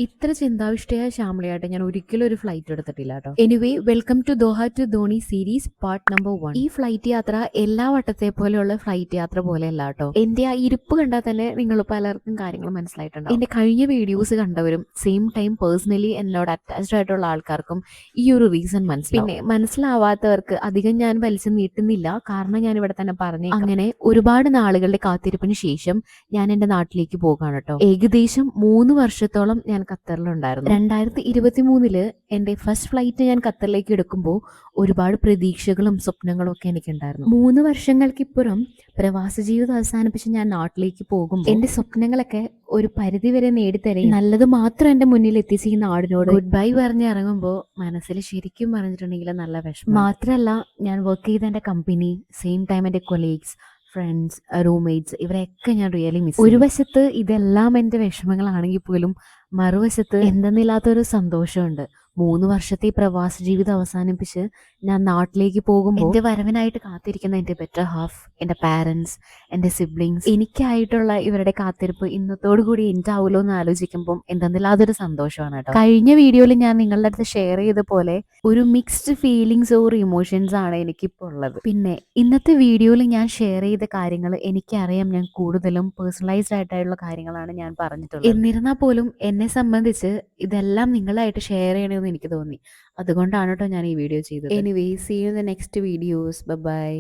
ഇത്ര ചിന്താവിഷ്ടയായ ശ്യാമളയായിട്ട് ഞാൻ ഒരിക്കലും ഒരു ഫ്ലൈറ്റ് എടുത്തിട്ടില്ല കേട്ടോ. Anyway, welcome to Doha to Dhoni series part number 1. ഈ ഫ്ലൈറ്റ് യാത്ര എല്ലാ വട്ടത്തെ പോലെയുള്ള ഫ്ലൈറ്റ് യാത്ര പോലെയല്ല കേട്ടോ. എന്റെ ആ ഇരിപ്പ് കണ്ടാൽ തന്നെ നിങ്ങൾ പലർക്കും കാര്യങ്ങൾ മനസ്സിലായിട്ടുണ്ടാവും. എന്റെ കഴിഞ്ഞ വീഡിയോസ് കണ്ടവരും സെയിം ടൈം പേഴ്സണലി എന്നോട് അറ്റാച്ച്ഡ് ആയിട്ടുള്ള ആൾക്കാർക്കും ഈ ഒരു റീസൺ മനസ്സിലാവും. പിന്നെ മനസ്സിലാവാത്തവർക്ക് അധികം ഞാൻ വലിച്ചു നീട്ടുന്നില്ല, കാരണം ഞാൻ ഇവിടെ തന്നെ പറഞ്ഞു. അങ്ങനെ ഒരുപാട് നാളുകളുടെ കാത്തിരിപ്പിന് ശേഷം ഞാൻ എന്റെ നാട്ടിലേക്ക് പോകാണ് കേട്ടോ. ഏകദേശം 3 വർഷത്തോളം ഞാൻ ഖത്തറിലുണ്ടായിരുന്നു. 2023 എൻ്റെ ഫസ്റ്റ് ഫ്ലൈറ്റ് ഞാൻ ഖത്തറിലേക്ക് എടുക്കുമ്പോൾ ഒരുപാട് പ്രതീക്ഷകളും സ്വപ്നങ്ങളും ഒക്കെ എനിക്കുണ്ടായിരുന്നു. 3 വർഷങ്ങൾക്കിപ്പുറം പ്രവാസ ജീവിതം അവസാനിപ്പിച്ച് ഞാൻ നാട്ടിലേക്ക് പോകുമ്പോൾ എൻ്റെ സ്വപ്നങ്ങളൊക്കെ ഒരു പരിധി വരെ നേടിത്തരും നല്ലത് മാത്രം എൻ്റെ മുന്നിൽ എത്തിച്ച് ഈ നാടിനോട് ഗുഡ് ബൈ പറഞ്ഞ് ഇറങ്ങുമ്പോൾ മനസ്സിൽ ശരിക്കും പറഞ്ഞിട്ടുണ്ടെങ്കിൽ നല്ല വിഷമം. മാത്രമല്ല, ഞാൻ വർക്ക് ചെയ്ത എൻ്റെ കമ്പനി, സെയിം ടൈം എൻ്റെ കൊളീഗ്സ്, ഫ്രണ്ട്സ്, റൂംമേറ്റ്സ്, ഇവരെയൊക്കെ ഞാൻ റിയലി മിസ്. ഒരു വശത്ത് ഇതെല്ലാം എൻ്റെ വിഷമങ്ങളാണെങ്കിൽ പോലും മറുവശത്ത് എന്തെന്നില്ലാത്തൊരു സന്തോഷമുണ്ട്. 3 വർഷത്തെ ഈ പ്രവാസ ജീവിതം അവസാനിപ്പിച്ച് ഞാൻ നാട്ടിലേക്ക് പോകുമ്പോൾ എൻ്റെ വരവിനായിട്ട് കാത്തിരിക്കുന്ന എൻ്റെ ബെറ്റർ ഹാഫ്, എൻ്റെ പാരൻസ്, എൻ്റെ സിബ്ലിങ്സ്, എനിക്കായിട്ടുള്ള ഇവരുടെ കാത്തിരിപ്പ് ഇന്നത്തോടു കൂടി എൻ്റെ ആവുമല്ലോ എന്ന് ആലോചിക്കുമ്പോൾ എന്തെന്നില്ലാതൊരു സന്തോഷമാണ് കേട്ടോ. കഴിഞ്ഞ വീഡിയോയിൽ ഞാൻ നിങ്ങളുടെ അടുത്ത് ഷെയർ ചെയ്ത പോലെ ഒരു മിക്സ്ഡ് ഫീലിങ്സ് ഓർ ഇമോഷൻസ് ആണ് എനിക്കിപ്പോൾ ഉള്ളത്. പിന്നെ ഇന്നത്തെ വീഡിയോയിൽ ഞാൻ ഷെയർ ചെയ്ത കാര്യങ്ങൾ എനിക്കറിയാം, ഞാൻ കൂടുതലും പേഴ്സണലൈസ്ഡ് ആയിട്ടുള്ള കാര്യങ്ങളാണ് ഞാൻ പറഞ്ഞിട്ടുള്ളത്. എന്നിരുന്നാൽ പോലും എന്നെ സംബന്ധിച്ച് ഇതെല്ലാം നിങ്ങളായിട്ട് ഷെയർ ചെയ്യണമെന്ന് എനിക്ക് തോന്നി. അതുകൊണ്ടാണ് കേട്ടോ ഞാൻ ഈ വീഡിയോ ചെയ്തത്. Anyway, see you in the next videos. By.